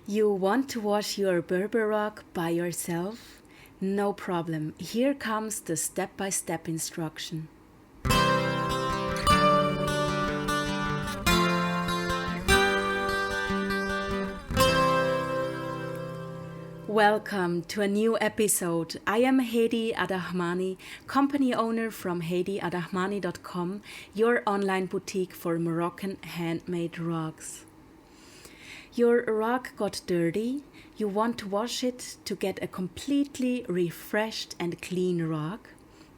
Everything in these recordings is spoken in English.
You want to wash your Berber rug by yourself? No problem. Here comes the step-by-step instruction. Welcome to a new episode. I am Hedi Adahmani, company owner from hediadahmani.com, your online boutique for Moroccan handmade rugs. Your rug got dirty, you want to wash it to get a completely refreshed and clean rug?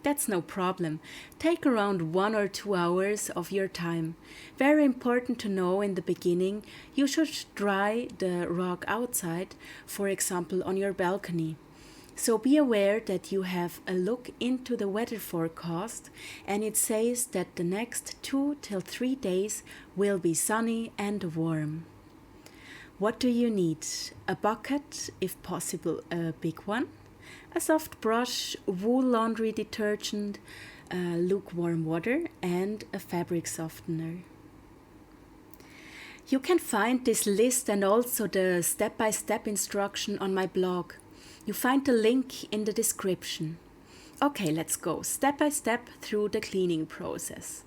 That's no problem. Take around 1 or 2 hours of your time. Very important to know in the beginning, you should dry the rug outside, for example on your balcony. So be aware that you have a look into the weather forecast and it says that the next 2 till 3 days will be sunny and warm. What do you need? A bucket, if possible a big one, a soft brush, wool laundry detergent, lukewarm water and a fabric softener. You can find this list and also the step-by-step instruction on my blog. You find the link in the description. Okay, let's go step by step through the cleaning process.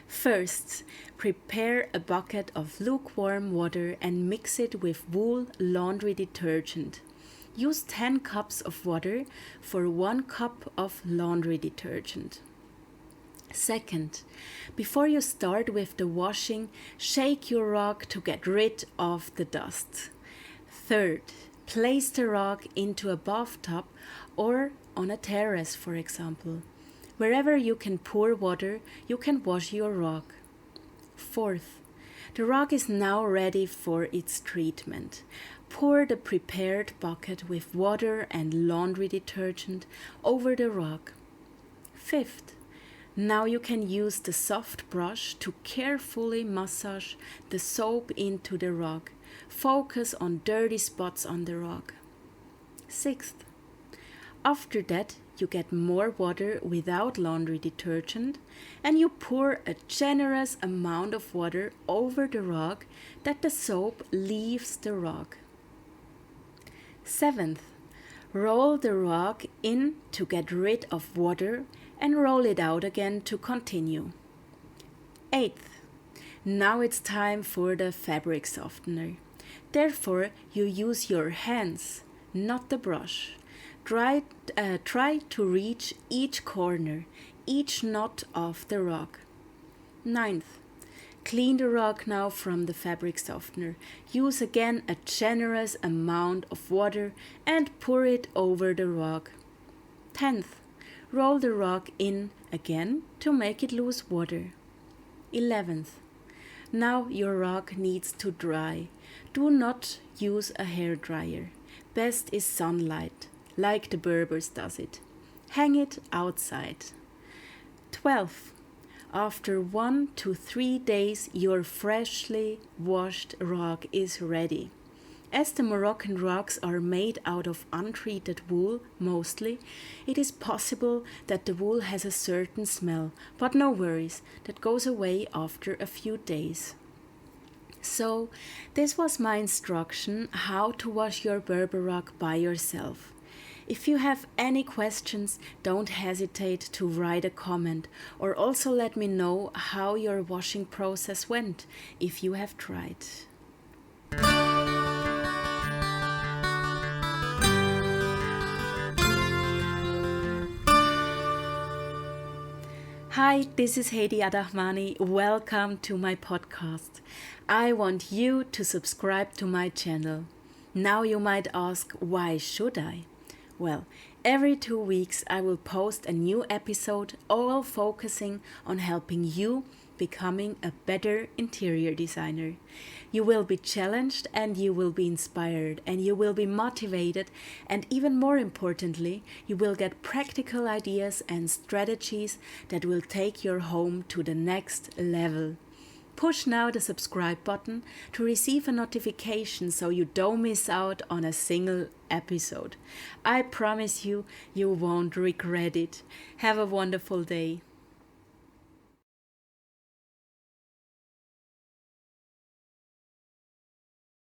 First, prepare a bucket of lukewarm water and mix it with wool laundry detergent. Use 10 cups of water for 1 cup of laundry detergent. Second, before you start with the washing, shake your rug to get rid of the dust. Third, place the rug into a bathtub or on a terrace, for example. Wherever you can pour water, you can wash your rug. Fourth, the rug is now ready for its treatment. Pour the prepared bucket with water and laundry detergent over the rug. Fifth, now you can use the soft brush to carefully massage the soap into the rug. Focus on dirty spots on the rug. Sixth, after that, you get more water without laundry detergent and you pour a generous amount of water over the rug that the soap leaves the rug. Seventh, roll the rug in to get rid of water and roll it out again to continue. Eighth, now it's time for the fabric softener. Therefore, you use your hands, not the brush. Try to reach each corner, each knot of the rug. Ninth, clean the rug now from the fabric softener. Use again a generous amount of water and pour it over the rug. 10th, roll the rug in again to make it lose water. 11th, now your rug needs to dry. Do not use a hairdryer. Best is sunlight, like the Berbers does it. Hang it outside. 12th, after 1 to 3 days, your freshly washed rug is ready. As the Moroccan rugs are made out of untreated wool mostly, it is possible that the wool has a certain smell, but no worries, that goes away after a few days. So, this was my instruction how to wash your Berber rug by yourself. If you have any questions, don't hesitate to write a comment or also let me know how your washing process went if you have tried. Hi, this is Hedi Adahmani. Welcome to my podcast. I want you to subscribe to my channel. Now you might ask, why should I? Well, every 2 weeks I will post a new episode, all focusing on helping you becoming a better interior designer. You will be challenged and you will be inspired and you will be motivated, and even more importantly, you will get practical ideas and strategies that will take your home to the next level. Push now the subscribe button to receive a notification so you don't miss out on a single episode. I promise you, you won't regret it. Have a wonderful day.